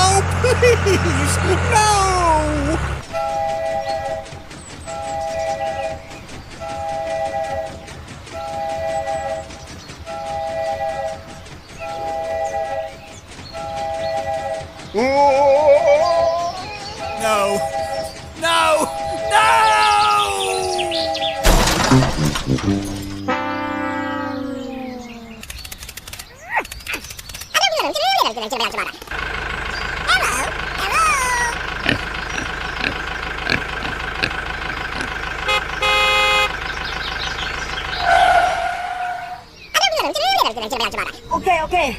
No, please! No! No! No! No! Okay.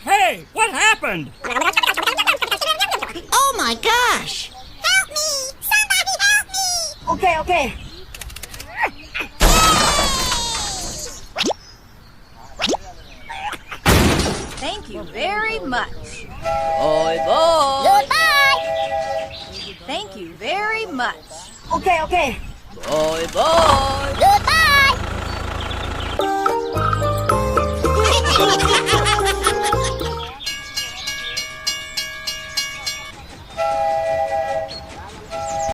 Hey, what happened? Oh my gosh! Help me! Somebody help me! Okay. Thank you very much. Bye bye! Goodbye! Thank you very much. Okay. Bye bye! Goodbye!